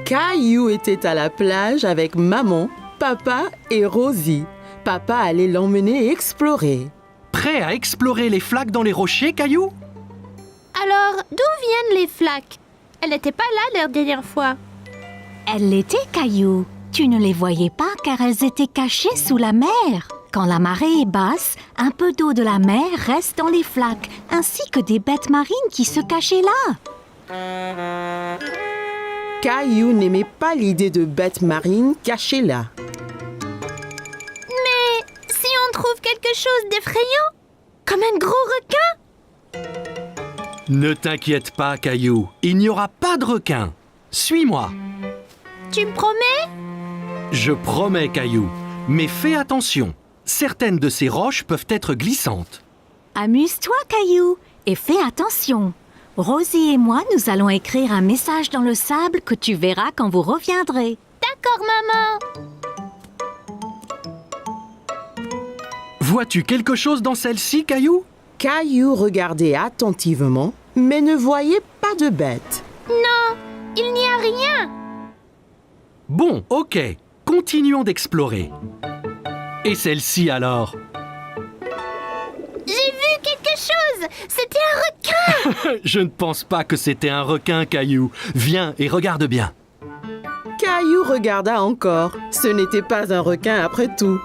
Caillou était à la plage avec maman, papa et Rosie. Papa allait l'emmener explorer. Prêt à explorer les flaques dans les rochers, Caillou? Alors, d'où viennent les flaques? Elles n'étaient pas là la dernière fois. Elles l'étaient, Caillou. Tu ne les voyais pas car elles étaient cachées sous la mer. Quand la marée est basse, un peu d'eau de la mer reste dans les flaques, ainsi que des bêtes marines qui se cachaient là. Caillou n'aimait pas l'idée de bêtes marines cachées là. Mais si on trouve quelque chose d'effrayant, comme un gros requin? Ne t'inquiète pas, Caillou. Il n'y aura pas de requin. Suis-moi. Tu me promets? Je promets, Caillou. Mais fais attention. Certaines de ces roches peuvent être glissantes. Amuse-toi, Caillou, et fais attention. Rosie et moi, nous allons écrire un message dans le sable que tu verras quand vous reviendrez. D'accord, maman. Vois-tu quelque chose dans celle-ci, Caillou? Caillou regardait attentivement, mais ne voyait pas de bête. Non, il n'y a rien. Bon, ok. Continuons d'explorer. Et celle-ci alors? J'ai vu quelque chose. C'était un requin. Je ne pense pas que c'était un requin, Caillou. Viens et regarde bien. Caillou regarda encore. Ce n'était pas un requin après tout.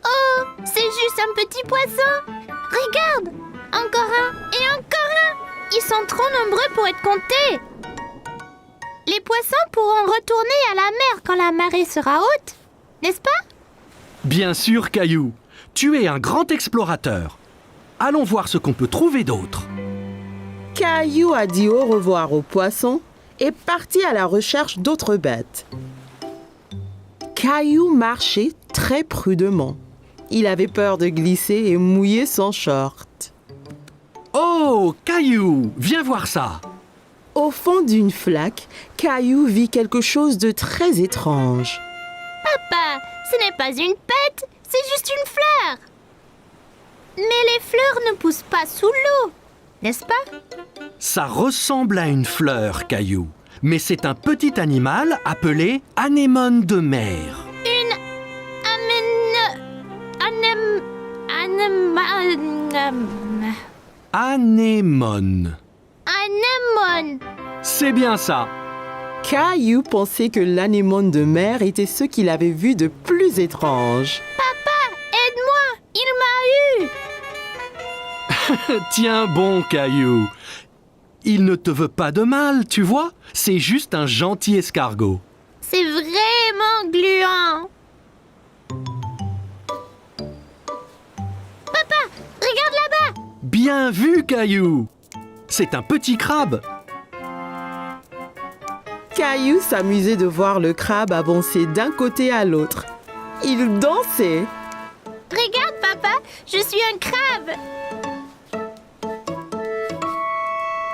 Oh, c'est juste un petit poisson. Regarde, encore un et encore un. Ils sont trop nombreux pour être comptés. Les poissons pourront retourner à la mer quand la marée sera haute, n'est-ce pas? Bien sûr, Caillou. Tu es un grand explorateur. Allons voir ce qu'on peut trouver d'autre. Caillou a dit au revoir aux poissons et partit à la recherche d'autres bêtes. Caillou marchait très prudemment. Il avait peur de glisser et mouiller son short. Oh, Caillou, viens voir ça. Au fond d'une flaque, Caillou vit quelque chose de très étrange. Papa, ce n'est pas une pète, c'est juste une fleur. Mais les fleurs ne poussent pas sous l'eau, n'est-ce pas? Ça ressemble à une fleur, Caillou. Mais c'est un petit animal appelé anémone de mer. Une Anémone. anémone. C'est bien ça. Caillou pensait que l'anémone de mer était ce qu'il avait vu de plus étrange. Papa, aide-moi, il m'a eu. Tiens bon, Caillou. Il ne te veut pas de mal, tu vois. C'est juste un gentil escargot. C'est vraiment gluant. Papa, regarde là-bas. Bien vu, Caillou. C'est un petit crabe. Caillou s'amusait de voir le crabe avancer d'un côté à l'autre. Il dansait. Regarde, papa, je suis un crabe.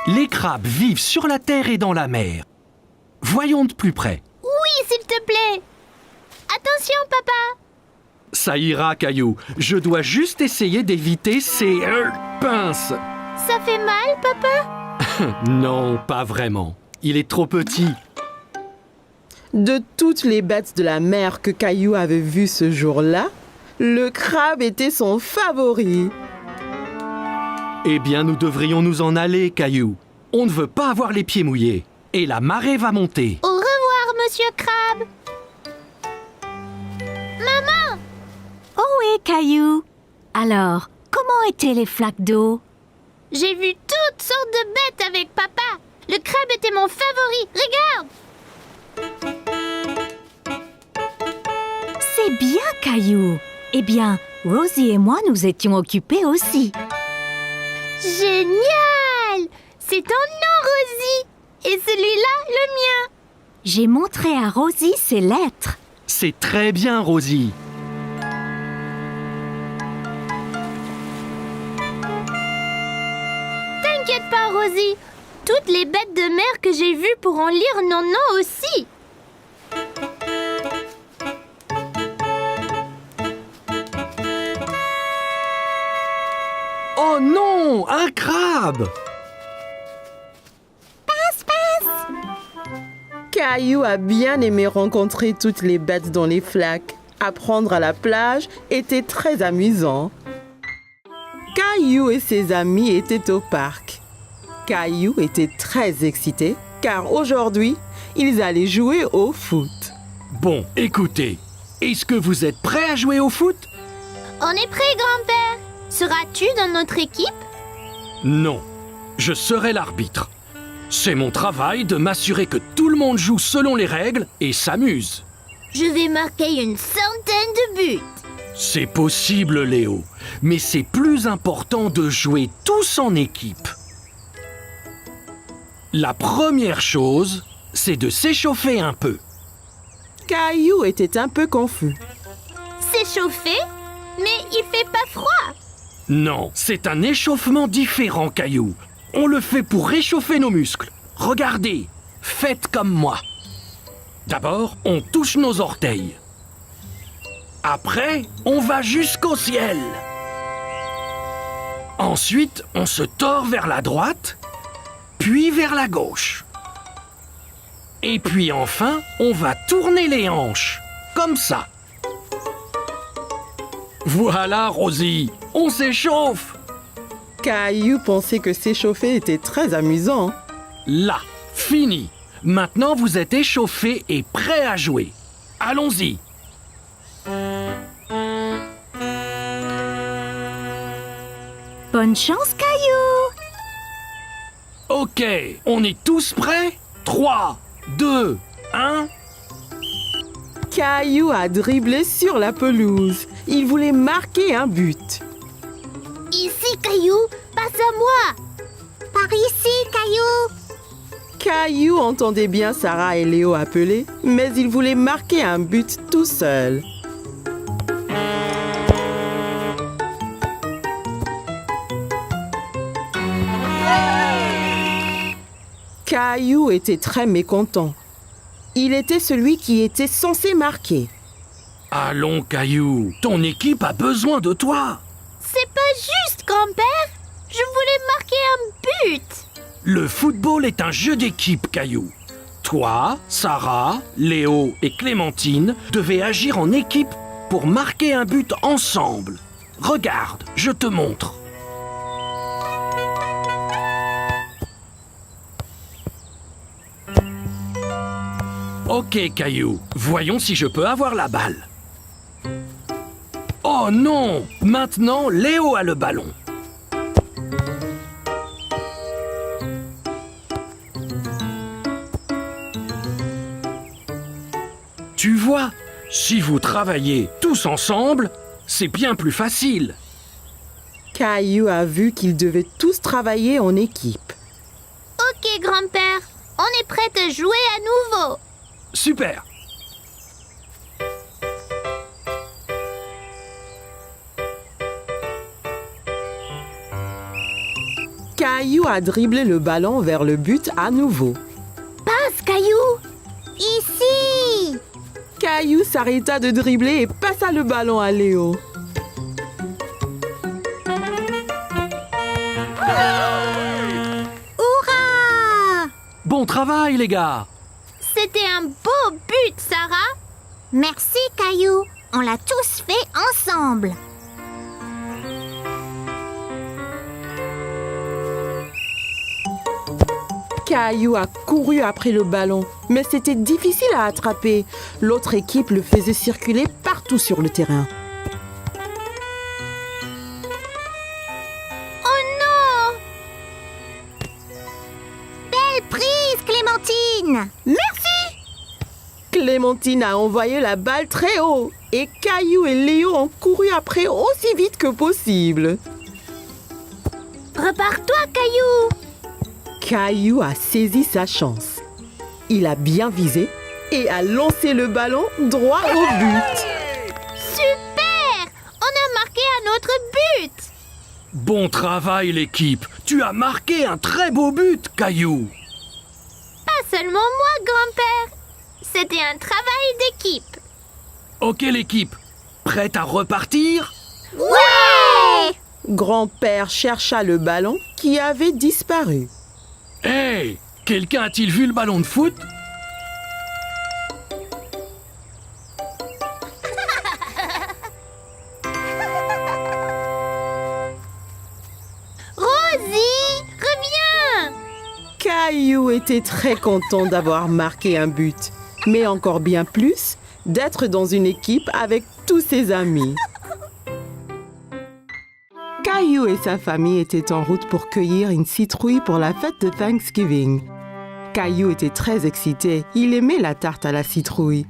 Les crabes vivent sur la terre et dans la mer. Voyons de plus près. Oui, s'il te plaît. Attention, papa. Ça ira, Caillou. Je dois juste essayer d'éviter ces pinces. Ça fait mal, papa? Non, pas vraiment. Il est trop petit. De toutes les bêtes de la mer que Caillou avait vues ce jour-là, le crabe était son favori. Eh bien, nous devrions nous en aller, Caillou. On ne veut pas avoir les pieds mouillés. Et la marée va monter. Au revoir, monsieur Crabe. Maman! Oh oui, Caillou. Alors, comment étaient les flaques d'eau? J'ai vu toutes sortes de bêtes avec papa. Le crabe était mon favori. Regarde! C'est bien, Caillou. Eh bien, Rosie et moi, nous étions occupés aussi. Génial! C'est ton nom, Rosie. Et celui-là, le mien. J'ai montré à Rosie ses lettres. C'est très bien, Rosie. T'inquiète pas, Rosie. Toutes les bêtes de mer que j'ai vues pourront lire nos noms aussi. Oh non, un crabe! Caillou a bien aimé rencontrer toutes les bêtes dans les flaques. Apprendre à la plage était très amusant. Caillou et ses amis étaient au parc. Caillou était très excité car aujourd'hui, ils allaient jouer au foot. Bon, écoutez, est-ce que vous êtes prêts à jouer au foot? On est prêt, grand-père. Seras-tu dans notre équipe? Non, je serai l'arbitre. C'est mon travail de m'assurer que tout le monde joue selon les règles et s'amuse. Je vais marquer une centaine de buts. C'est possible, Léo, mais c'est plus important de jouer tous en équipe. La première chose, c'est de s'échauffer un peu. Caillou était un peu confus. S'échauffer? Mais il fait pas froid. Non, c'est un échauffement différent, Caillou. On le fait pour réchauffer nos muscles. Regardez, faites comme moi. D'abord, on touche nos orteils. Après, on va jusqu'au ciel. Ensuite, on se tord vers la droite, puis vers la gauche. Et puis enfin, on va tourner les hanches, comme ça. Voilà, Rosie, on s'échauffe. Caillou pensait que s'échauffer était très amusant. Là, fini. Maintenant, vous êtes échauffés et prêts à jouer. Allons-y. Bonne chance, Caillou! Ok, on est tous prêts? 3, 2, 1... Caillou a dribblé sur la pelouse. Il voulait marquer un but. Ici, Caillou, passe à moi. Par ici, Caillou. Caillou entendait bien Sarah et Léo appeler, mais il voulait marquer un but tout seul. Caillou était très mécontent. Il était celui qui était censé marquer. Allons, Caillou, ton équipe a besoin de toi. C'est pas juste, grand-père. Je voulais marquer un but. Le football est un jeu d'équipe, Caillou. Toi, Sarah, Léo et Clémentine devez agir en équipe pour marquer un but ensemble. Regarde, je te montre. Ok, Caillou, voyons si je peux avoir la balle. Oh non! Maintenant, Léo a le ballon. Tu vois, si vous travaillez tous ensemble, c'est bien plus facile. Caillou a vu qu'ils devaient tous travailler en équipe. Ok, grand-père. On est prêt à jouer à nouveau. Super! Caillou a dribblé le ballon vers le but à nouveau. Passe, Caillou. Ici. Caillou s'arrêta de dribbler et passa le ballon à Léo. Hurrah! Bon travail, les gars! C'était un beau but, Sarah. Merci, Caillou. On l'a tous fait ensemble. Caillou a couru après le ballon, mais c'était difficile à attraper. L'autre équipe le faisait circuler partout sur le terrain. Oh non! Belle prise, Clémentine. Merci. Clémentine a envoyé la balle très haut et Caillou et Léo ont couru après aussi vite que possible. Prépare-toi, Caillou. Caillou a saisi sa chance. Il a bien visé et a lancé le ballon droit au but. Super! On a marqué un autre but. Bon travail, l'équipe! Tu as marqué un très beau but, Caillou! Pas seulement moi, grand-père. C'était un travail d'équipe. Ok, l'équipe, prête à repartir? Ouais! Grand-père chercha le ballon qui avait disparu. Hey! Quelqu'un a-t-il vu le ballon de foot? Caillou était très content d'avoir marqué un but, mais encore bien plus d'être dans une équipe avec tous ses amis. Caillou et sa famille étaient en route pour cueillir une citrouille pour la fête de Thanksgiving. Caillou était très excité, il aimait la tarte à la citrouille.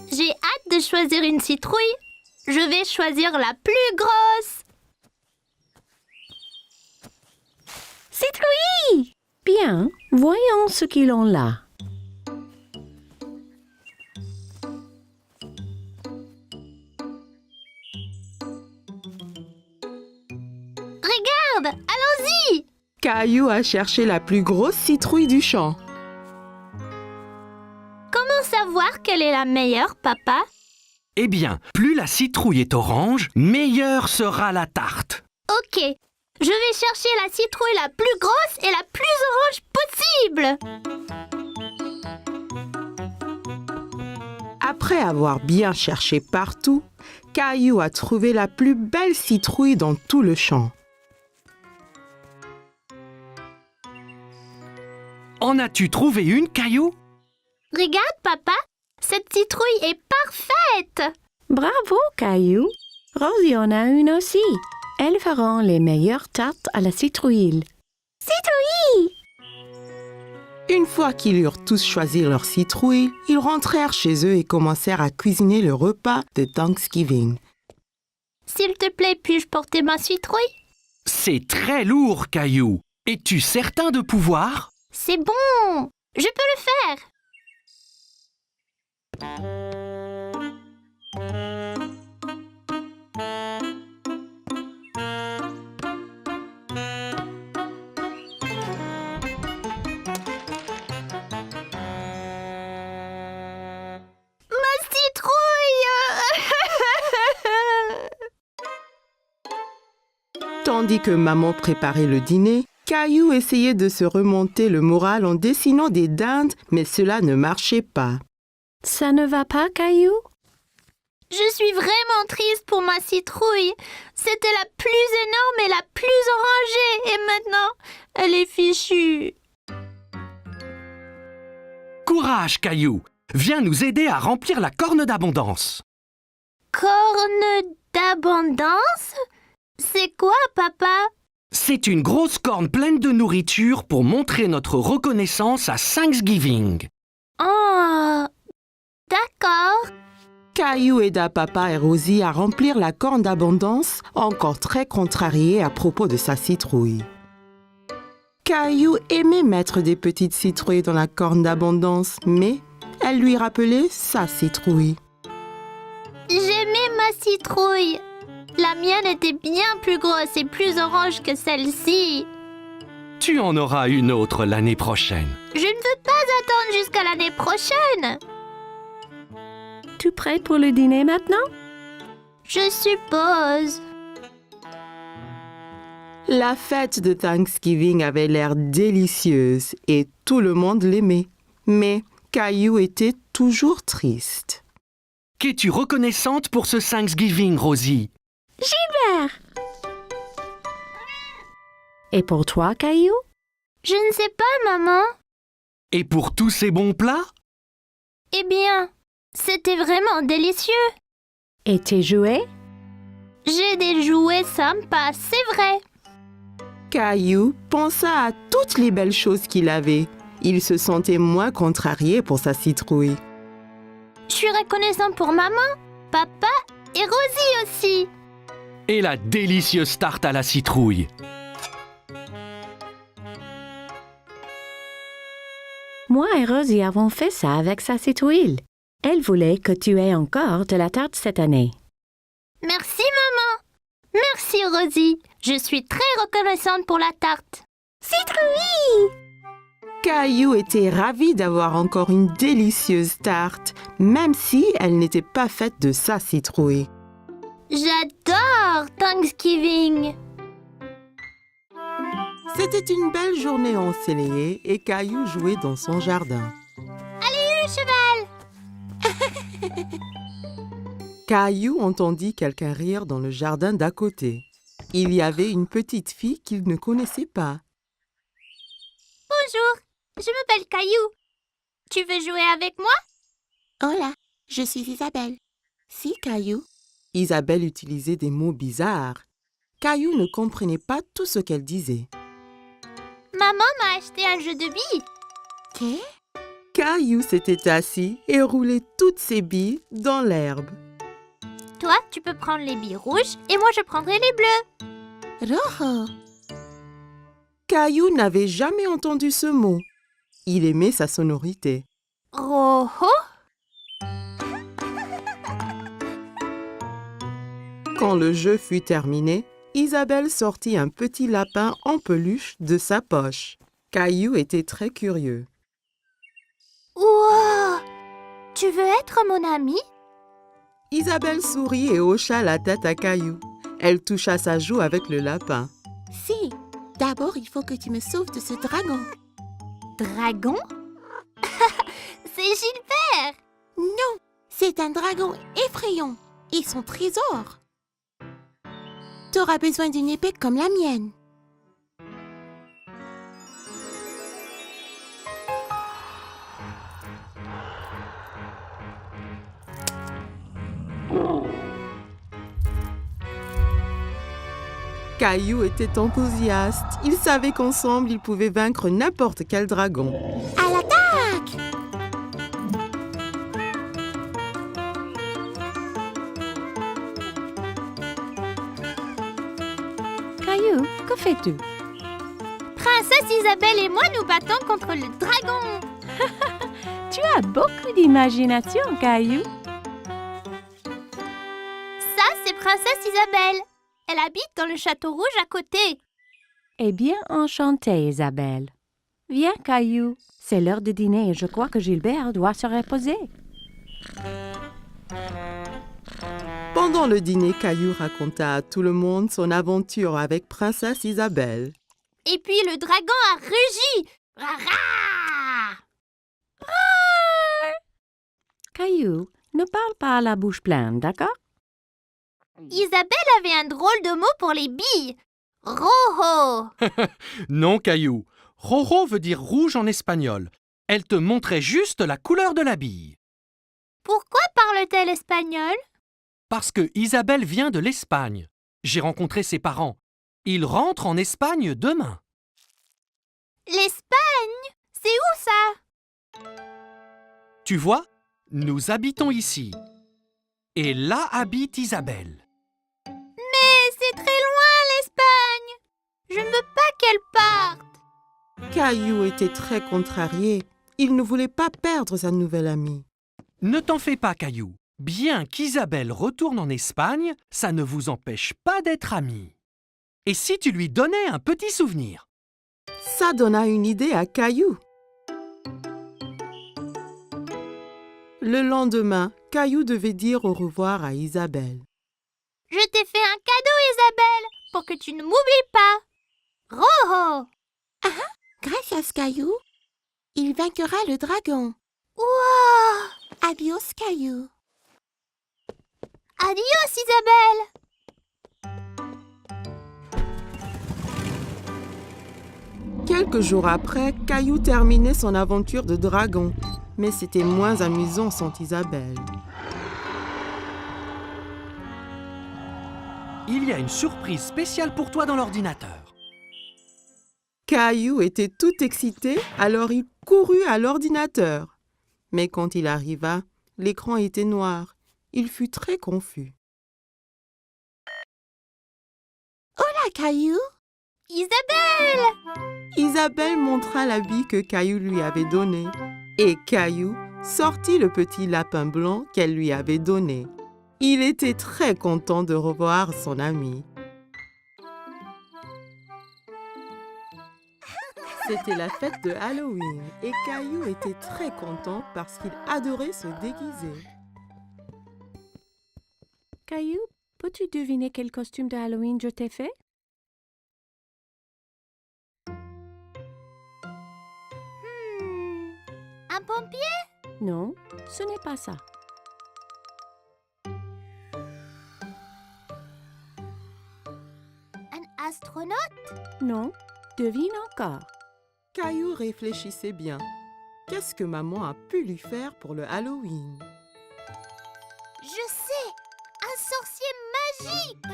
J'ai hâte de choisir une citrouille. Je vais choisir la plus grosse. Citrouille! Bien, voyons ce qu'ils ont là. Regarde, allons-y. Caillou a cherché la plus grosse citrouille du champ. Comment savoir quelle est la meilleure, papa? Eh bien, plus la citrouille est orange, meilleure sera la tarte. Ok, je vais chercher la citrouille la plus grosse et la plus orange possible. Après avoir bien cherché partout, Caillou a trouvé la plus belle citrouille dans tout le champ. En as-tu trouvé une, Caillou? Regarde, papa, cette citrouille est parfaite. Bravo, Caillou. Rosie en a une aussi. Elles feront les meilleures tartes à la citrouille. Citrouille! Une fois qu'ils eurent tous choisi leur citrouille, ils rentrèrent chez eux et commencèrent à cuisiner le repas de Thanksgiving. S'il te plaît, puis-je porter ma citrouille? C'est très lourd, Caillou. Es-tu certain de pouvoir? C'est bon, je peux le faire. Tandis que maman préparait le dîner, Caillou essayait de se remonter le moral en dessinant des dindes, mais cela ne marchait pas. Ça ne va pas, Caillou? Je suis vraiment triste pour ma citrouille. C'était la plus énorme et la plus orangée. Et maintenant, elle est fichue. Courage, Caillou. Viens nous aider à remplir la corne d'abondance. Corne d'abondance? C'est quoi, papa? C'est une grosse corne pleine de nourriture pour montrer notre reconnaissance à Thanksgiving. Oh, d'accord. Caillou aida papa et Rosie à remplir la corne d'abondance, encore très contrarié à propos de sa citrouille. Caillou aimait mettre des petites citrouilles dans la corne d'abondance, mais elle lui rappelait sa citrouille. J'aimais ma citrouille. La mienne était bien plus grosse et plus orange que celle-ci. Tu en auras une autre l'année prochaine. Je ne veux pas attendre jusqu'à l'année prochaine. Tu prêt pour le dîner maintenant? Je suppose. La fête de Thanksgiving avait l'air délicieuse et tout le monde l'aimait. Mais Caillou était toujours triste. Qu'es-tu reconnaissante pour ce Thanksgiving, Rosie? Gilbert! Et pour toi, Caillou? Je ne sais pas, maman. Et pour tous ces bons plats? Eh bien, c'était vraiment délicieux. Et tes jouets? J'ai des jouets sympas, c'est vrai. Caillou pensa à toutes les belles choses qu'il avait. Il se sentait moins contrarié pour sa citrouille. Je suis reconnaissant pour maman, papa et Rosie aussi. Et la délicieuse tarte à la citrouille. Moi et Rosie avons fait ça avec sa citrouille. Elle voulait que tu aies encore de la tarte cette année. Merci, maman. Merci, Rosie. Je suis très reconnaissante pour la tarte. Citrouille! Caillou était ravi d'avoir encore une délicieuse tarte, même si elle n'était pas faite de sa citrouille. J'adore Thanksgiving. C'était une belle journée ensoleillée et Caillou jouait dans son jardin. Allez, cheval! Caillou entendit quelqu'un rire dans le jardin d'à côté. Il y avait une petite fille qu'il ne connaissait pas. Oh Bonjour, je m'appelle Caillou. Tu veux jouer avec moi? Hola, je suis Isabelle. Si, Caillou. Isabelle utilisait des mots bizarres. Caillou ne comprenait pas tout ce qu'elle disait. Maman m'a acheté un jeu de billes. Qu'est? Caillou s'était assis et roulait toutes ses billes dans l'herbe. Toi, tu peux prendre les billes rouges et moi je prendrai les bleues. Rojo. Caillou n'avait jamais entendu ce mot. Il aimait sa sonorité. Rojo? Quand le jeu fut terminé, Isabelle sortit un petit lapin en peluche de sa poche. Caillou était très curieux. Wow! Tu veux être mon ami? Isabelle sourit et hocha la tête à Caillou. Elle toucha sa joue avec le lapin. Si, d'abord il faut que tu me sauves de ce dragon. Dragon? C'est Gilbert! Non, c'est un dragon effrayant et son trésor. T'auras besoin d'une épée comme la mienne. Caillou était enthousiaste. Il savait qu'ensemble, ils pouvaient vaincre n'importe quel dragon. À l'attaque! Caillou, que fais-tu? Princesse Isabelle et moi nous battons contre le dragon. Tu as beaucoup d'imagination, Caillou. Ça, c'est Princesse Isabelle. Elle habite dans le château rouge à côté. Eh bien, enchantée, Isabelle. Viens, Caillou. C'est l'heure de dîner et je crois que Gilbert doit se reposer. Pendant le dîner, Caillou raconta à tout le monde son aventure avec Princesse Isabelle. Et puis le dragon a rugi. Rara! Caillou, ne parle pas à la bouche pleine, d'accord? Isabelle avait un drôle de mot pour les billes. Rojo. Non, Caillou. Rojo veut dire rouge en espagnol. Elle te montrait juste la couleur de la bille. Pourquoi parle-t-elle espagnol? Parce que Isabelle vient de l'Espagne. J'ai rencontré ses parents. Ils rentrent en Espagne demain. L'Espagne? C'est où ça? Tu vois, nous habitons ici. Et là habite Isabelle. Mais c'est très loin l'Espagne. Je ne veux pas qu'elle parte. Caillou était très contrarié. Il ne voulait pas perdre sa nouvelle amie. Ne t'en fais pas, Caillou. Bien qu'Isabelle retourne en Espagne, ça ne vous empêche pas d'être amis. Et si tu lui donnais un petit souvenir? Ça donna une idée à Caillou. Le lendemain, Caillou devait dire au revoir à Isabelle. Je t'ai fait un cadeau, Isabelle, pour que tu ne m'oublies pas. Rojo. Gracias, Caillou. Il vaincra le dragon. Wow. Adios, Caillou. Adios, Isabelle. Quelques jours après, Caillou terminait son aventure de dragon. Mais c'était moins amusant sans Isabelle. Il y a une surprise spéciale pour toi dans l'ordinateur. Caillou était tout excité, alors il courut à l'ordinateur. Mais quand il arriva, l'écran était noir. Il fut très confus. Hola, Caillou. Isabelle. Isabelle montra la bille que Caillou lui avait donnée. Et Caillou sortit le petit lapin blanc qu'elle lui avait donné. Il était très content de revoir son ami. C'était la fête de Halloween et Caillou était très content parce qu'il adorait se déguiser. Caillou, peux-tu deviner quel costume de Halloween je t'ai fait? Un pompier? Non, ce n'est pas ça. Un astronaute? Non, devine encore. Caillou réfléchissait bien. Qu'est-ce que maman a pu lui faire pour le Halloween? Je sais, un sorcier magique.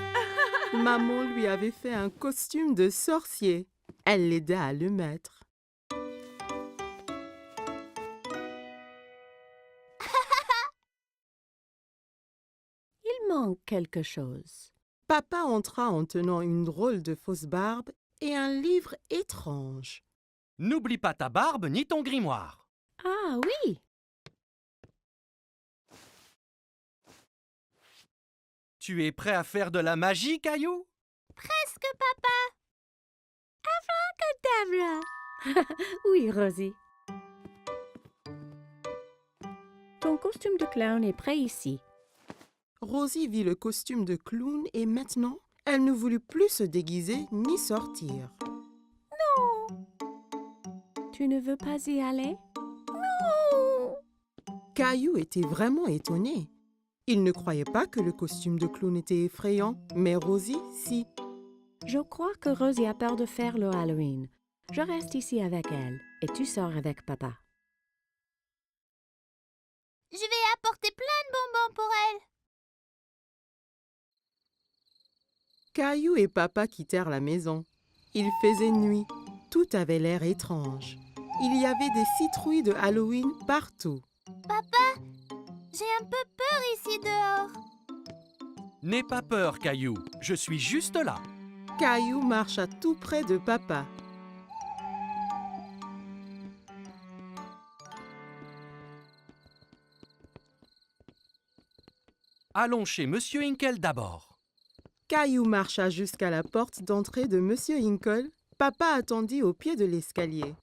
Maman lui avait fait un costume de sorcier. Elle l'aida à le mettre. Il manque quelque chose. Papa entra en tenant une drôle de fausse barbe et un livre étrange. N'oublie pas ta barbe ni ton grimoire. Ah oui, Tu es prêt à faire de la magie, Caillou? Presque, papa. Tabla. Oui, Rosie. Ton costume de clown est prêt ici. Rosie vit le costume de clown et maintenant, elle ne voulut plus se déguiser ni sortir. Tu ne veux pas y aller? Caillou était vraiment étonné. Il ne croyait pas que le costume de clown était effrayant, mais Rosie, si. Je crois que Rosie a peur de faire le Halloween. Je reste ici avec elle et tu sors avec papa. Je vais apporter plein de bonbons pour elle. Caillou et papa quittèrent la maison. Il faisait nuit. Tout avait l'air étrange. Il y avait des citrouilles de Halloween partout. Papa, j'ai un peu peur ici dehors. N'aie pas peur, Caillou. Je suis juste là. Caillou marcha tout près de papa. Allons chez Monsieur Hinkle d'abord. Caillou marcha jusqu'à la porte d'entrée de Monsieur Hinkle. Papa attendit au pied de l'escalier.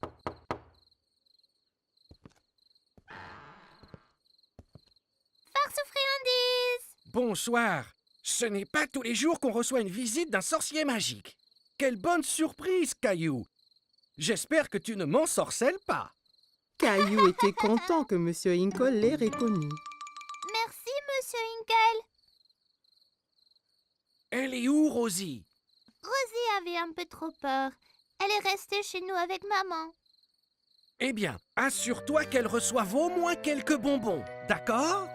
Farce aux friandises. Bonsoir. Ce n'est pas tous les jours qu'on reçoit une visite d'un sorcier magique. Quelle bonne surprise, Caillou. J'espère que tu ne m'ensorcelles pas. Caillou était content que Monsieur Hinkle l'ait reconnu. Merci, Monsieur Hinkle. Elle est où, Rosie? Rosie avait un peu trop peur. Elle est restée chez nous avec maman. Eh bien, assure-toi qu'elle reçoive au moins quelques bonbons, d'accord?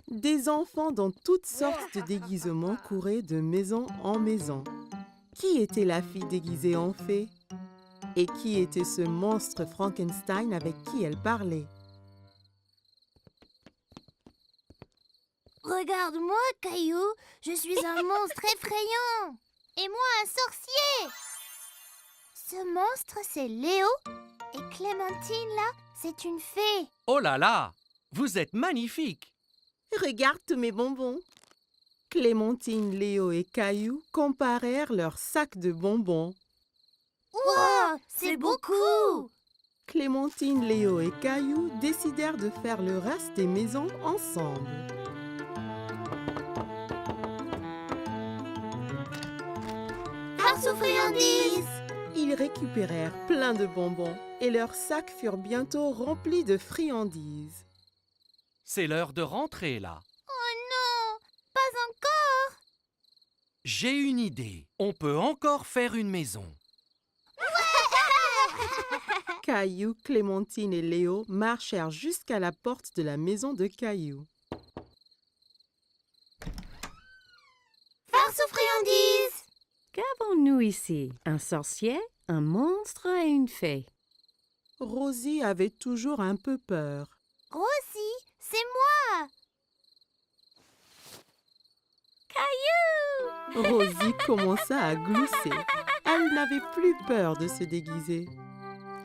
Des enfants dans toutes sortes de déguisements couraient de maison en maison. Qui était la fille déguisée en fée? Et qui était ce monstre Frankenstein avec qui elle parlait? Regarde-moi, Caillou. Je suis un monstre effrayant. Et moi, un sorcier. Ce monstre, c'est Léo. Et Clémentine, là, c'est une fée. Oh là là! Vous êtes magnifiques! Regarde tous mes bonbons. Clémentine, Léo et Caillou comparèrent leurs sacs de bonbons. Wow, c'est beaucoup. Clémentine, Léo et Caillou décidèrent de faire le reste des maisons ensemble. Farce aux friandises. Ils récupérèrent plein de bonbons et leurs sacs furent bientôt remplis de friandises. C'est l'heure de rentrer, là. Oh non, pas encore. J'ai une idée. On peut encore faire une maison. Caillou, Clémentine et Léo marchèrent jusqu'à la porte de la maison de Caillou. Farce aux friandises. Qu'avons-nous ici? Un sorcier, un monstre et une fée. Rosie avait toujours un peu peur. Rosie, c'est moi. Caillou. Rosie commença à glousser. Elle n'avait plus peur de se déguiser.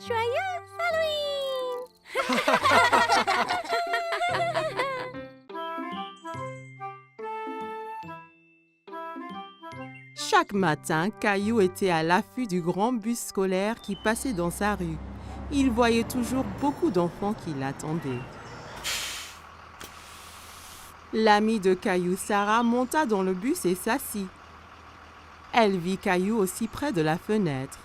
Joyeux Halloween. Chaque matin, Caillou était à l'affût du grand bus scolaire qui passait dans sa rue. Il voyait toujours beaucoup d'enfants qui l'attendaient. L'amie de Caillou, Sarah, monta dans le bus et s'assit. Elle vit Caillou aussi près de la fenêtre.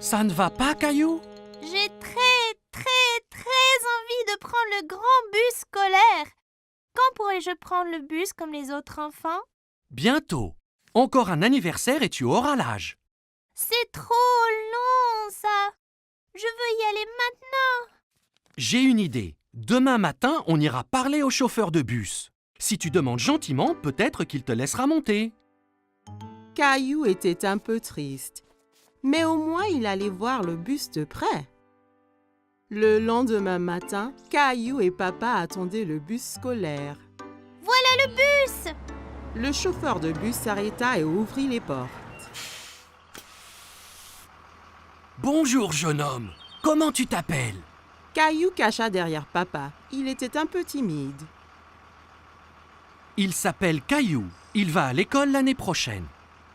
Ça ne va pas, Caillou? J'ai très envie de prendre le grand bus pourrais-je prendre le bus comme les autres enfants? Bientôt. Encore un anniversaire et tu auras l'âge. C'est trop long, ça. Je veux y aller maintenant. J'ai une idée. Demain matin, on ira parler au chauffeur de bus. Si tu demandes gentiment, peut-être qu'il te laissera monter. Caillou était un peu triste, mais au moins il allait voir le bus de près. Le lendemain matin, Caillou et papa attendaient le bus scolaire. Voilà le bus. Le chauffeur de bus s'arrêta et ouvrit les portes. Bonjour, jeune homme. Comment tu t'appelles? Caillou cacha derrière papa. Il était un peu timide. Il s'appelle Caillou. Il va à l'école l'année prochaine.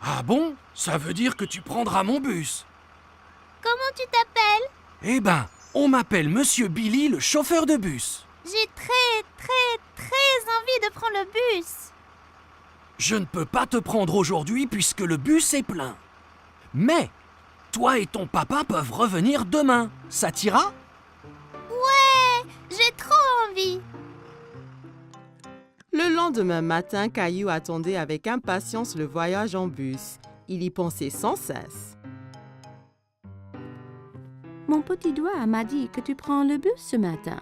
Ah bon? Ça veut dire que tu prendras mon bus. Comment tu t'appelles? Eh ben, on m'appelle Monsieur Billy, le chauffeur de bus. J'ai très envie de prendre le bus. Je ne peux pas te prendre aujourd'hui puisque le bus est plein. Mais, toi et ton papa peuvent revenir demain. Ça t'ira? Ouais, j'ai trop envie. Le lendemain matin, Caillou attendait avec impatience le voyage en bus. Il y pensait sans cesse. Mon petit doigt m'a dit que tu prends le bus ce matin.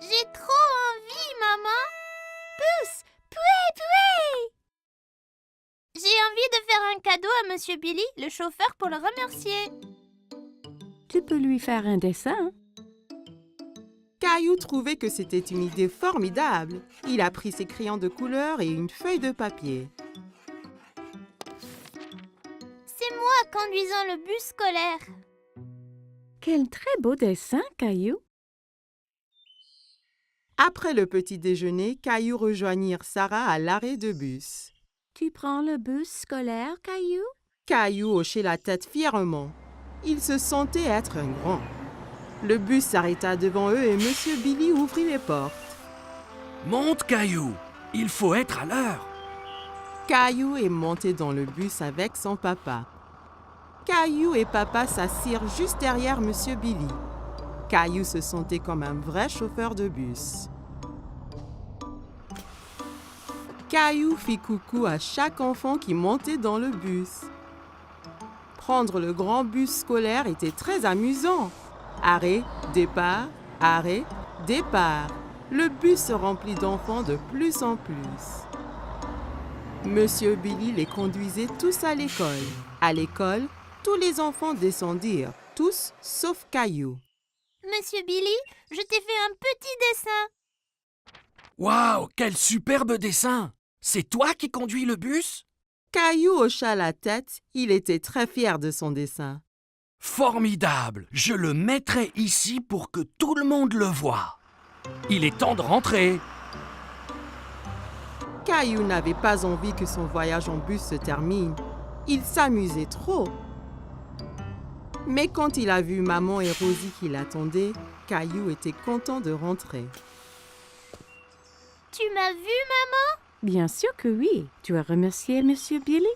J'ai trop envie, maman. Bus, pouet. J'ai envie de faire un cadeau à Monsieur Billy, le chauffeur, pour le remercier. Tu peux lui faire un dessin. Caillou trouvait que c'était une idée formidable. Il a pris ses crayons de couleur et une feuille de papier. C'est moi conduisant le bus scolaire. Quel très beau dessin, Caillou. Après le petit déjeuner, Caillou rejoignit Sarah à l'arrêt de bus. Tu prends le bus scolaire, Caillou? Caillou hochait la tête fièrement. Il se sentait être un grand. Le bus s'arrêta devant eux et Monsieur Billy ouvrit les portes. Monte, Caillou. Il faut être à l'heure. Caillou est monté dans le bus avec son papa. Caillou et papa s'assirent juste derrière Monsieur Billy. Caillou se sentait comme un vrai chauffeur de bus. Caillou fit coucou à chaque enfant qui montait dans le bus. Prendre le grand bus scolaire était très amusant. Arrêt, départ, arrêt, départ. Le bus se remplit d'enfants de plus en plus. Monsieur Billy les conduisait tous à l'école. À l'école, tous les enfants descendirent, tous sauf Caillou. Monsieur Billy, je t'ai fait un petit dessin. Waouh, quel superbe dessin! C'est toi qui conduis le bus? Caillou hocha la tête, il était très fier de son dessin. Formidable! Je le mettrai ici pour que tout le monde le voie. Il est temps de rentrer. Caillou n'avait pas envie que son voyage en bus se termine. Il s'amusait trop. Mais quand il a vu maman et Rosie qui l'attendaient, Caillou était content de rentrer. Tu m'as vu, maman? Bien sûr que oui. Tu as remercié Monsieur Billy?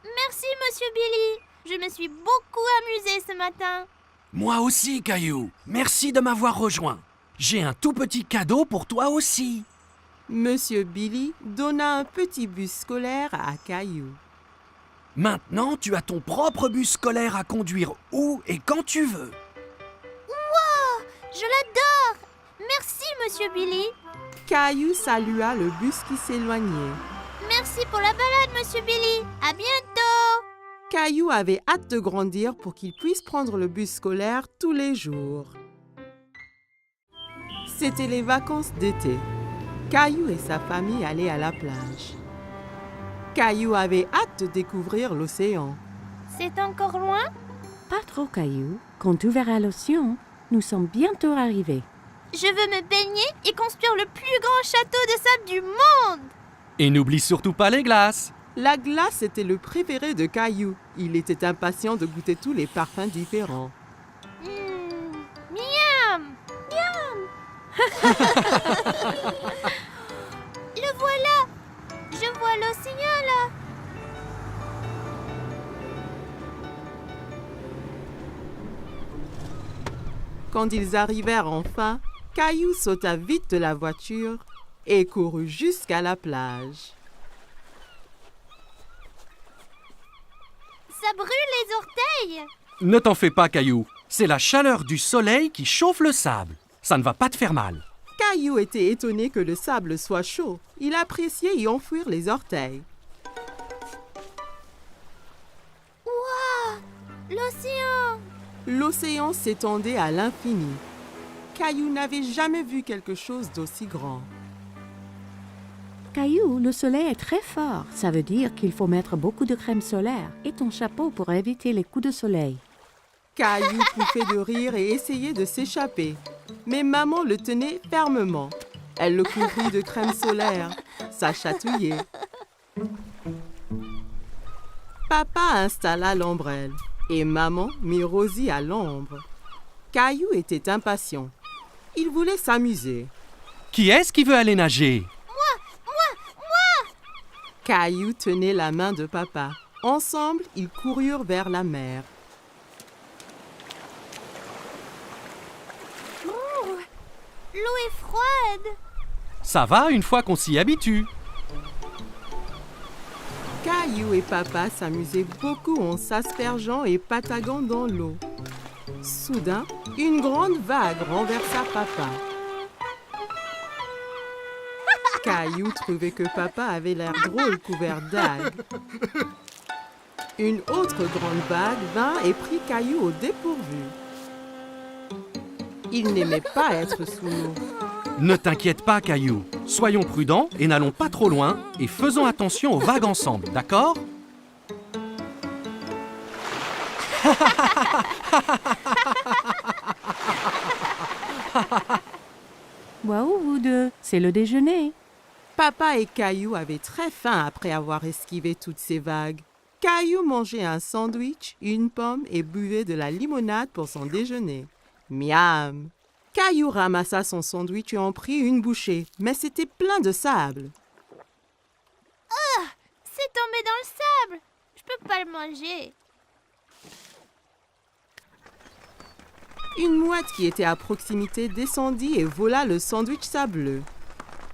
Merci, Monsieur Billy. Je me suis beaucoup amusée ce matin. Moi aussi, Caillou. Merci de m'avoir rejoint. J'ai un tout petit cadeau pour toi aussi. Monsieur Billy donna un petit bus scolaire à Caillou. Maintenant, tu as ton propre bus scolaire à conduire où et quand tu veux. Wow, je l'adore. Merci, Monsieur Billy. Caillou salua le bus qui s'éloignait. Merci pour la balade, Monsieur Billy. À bientôt. Caillou avait hâte de grandir pour qu'il puisse prendre le bus scolaire tous les jours. C'était les vacances d'été. Caillou et sa famille allaient à la plage. Caillou avait hâte de découvrir l'océan. C'est encore loin? Pas trop, Caillou. Quand tu verras l'océan, nous sommes bientôt arrivés. Je veux me baigner et construire le plus grand château de sable du monde. Et n'oublie surtout pas les glaces. La glace était le préféré de Caillou. Il était impatient de goûter tous les parfums différents. Miam! Miam! Le voilà! Je vois l'océan là! Quand ils arrivèrent enfin, Caillou sauta vite de la voiture et courut jusqu'à la plage. Ça brûle les orteils. Ne t'en fais pas, Caillou. C'est la chaleur du soleil qui chauffe le sable. Ça ne va pas te faire mal. Caillou était étonné que le sable soit chaud. Il appréciait y enfouir les orteils. Waouh! L'océan! L'océan s'étendait à l'infini. Caillou n'avait jamais vu quelque chose d'aussi grand. Caillou, le soleil est très fort. Ça veut dire qu'il faut mettre beaucoup de crème solaire et ton chapeau pour éviter les coups de soleil. Caillou pouffait de rire et essayait de s'échapper. Mais maman le tenait fermement. Elle le couvrit de crème solaire. Ça chatouillait. Papa installa l'ombrelle et maman mit Rosie à l'ombre. Caillou était impatient. Il voulait s'amuser. Qui est-ce qui veut aller nager? Caillou tenait la main de papa. Ensemble, ils coururent vers la mer. L'eau est froide. Ça va une fois qu'on s'y habitue. Caillou et papa s'amusaient beaucoup en s'aspergeant et pataguant dans l'eau. Soudain, une grande vague renversa papa. Caillou trouvait que papa avait l'air drôle couvert d'algues. Une autre grande vague vint et prit Caillou au dépourvu. Il n'aimait pas être sous l'eau. Ne t'inquiète pas, Caillou. Soyons prudents et n'allons pas trop loin et faisons attention aux vagues ensemble, d'accord? Waouh, vous deux, c'est le déjeuner. Papa et Caillou avaient très faim après avoir esquivé toutes ces vagues. Caillou mangeait un sandwich, une pomme et buvait de la limonade pour son déjeuner. Miam! Caillou ramassa son sandwich et en prit une bouchée, mais c'était plein de sable. C'est tombé dans le sable. Je peux pas le manger. Une mouette qui était à proximité descendit et vola le sandwich sableux.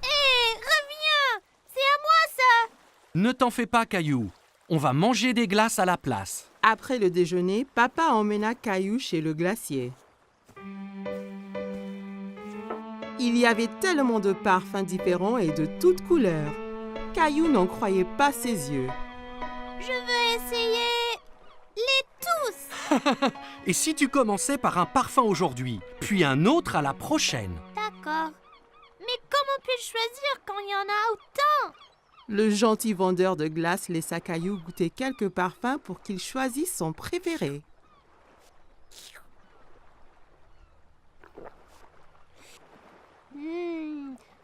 Hé, reviens! C'est à moi ça! Ne t'en fais pas, Caillou. On va manger des glaces à la place. Après le déjeuner, papa emmena Caillou chez le glacier. Il y avait tellement de parfums différents et de toutes couleurs. Caillou n'en croyait pas ses yeux. Je veux essayer les tous. Et si tu commençais par un parfum aujourd'hui, puis un autre à la prochaine? D'accord. Mais comment puis-je choisir quand il y en a autant? Le gentil vendeur de glace laissa Caillou goûter quelques parfums pour qu'il choisisse son préféré.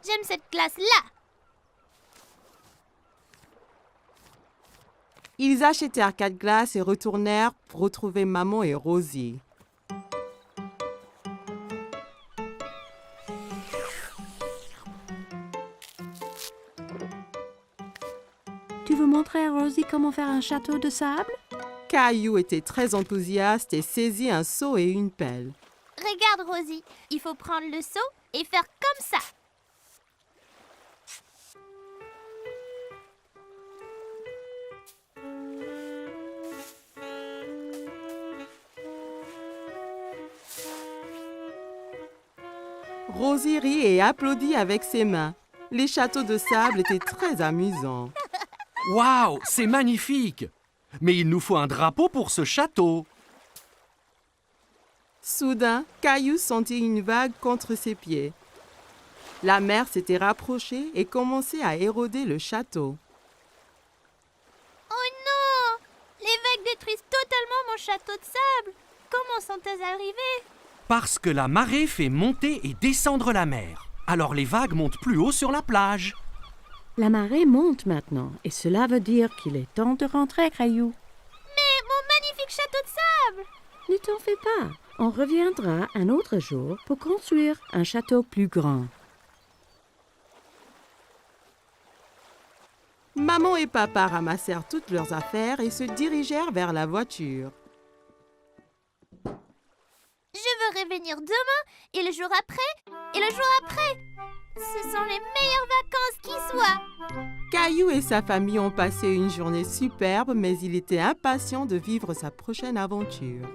J'aime cette glace-là. Ils achetèrent 4 glaces et retournèrent pour retrouver maman et Rosie. Tu veux montrer à Rosie comment faire un château de sable? Caillou était très enthousiaste et saisit un seau et une pelle. Regarde, Rosie. Il faut prendre le seau et faire comme ça. Rosie rit et applaudit avec ses mains. Les châteaux de sable étaient très amusants. Waouh, c'est magnifique! Mais il nous faut un drapeau pour ce château. Soudain, Caillou sentit une vague contre ses pieds. La mer s'était rapprochée et commençait à éroder le château. Oh non! Les vagues détruisent totalement mon château de sable. Comment sont-elles arrivées? Parce que la marée fait monter et descendre la mer. Alors les vagues montent plus haut sur la plage. La marée monte maintenant et cela veut dire qu'il est temps de rentrer, Caillou. Mais mon magnifique château de sable! Ne t'en fais pas. On reviendra un autre jour pour construire un château plus grand. Maman et papa ramassèrent toutes leurs affaires et se dirigèrent vers la voiture. Je veux revenir demain, et le jour après, et le jour après. Ce sont les meilleures vacances qui soient. Caillou et sa famille ont passé une journée superbe, mais il était impatient de vivre sa prochaine aventure.